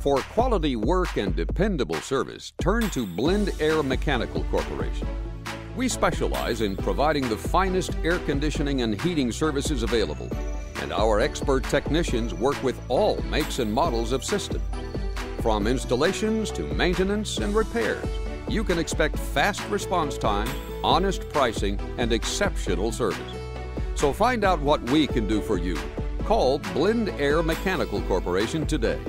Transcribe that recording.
For quality work and dependable service, turn to Blend Air Mechanical Corporation. We specialize in providing the finest air conditioning and heating services available, and our expert technicians work with all makes and models of systems. From installations to maintenance and repairs, you can expect fast response time, honest pricing, and exceptional service. So find out what we can do for you. Call Blend Air Mechanical Corporation today.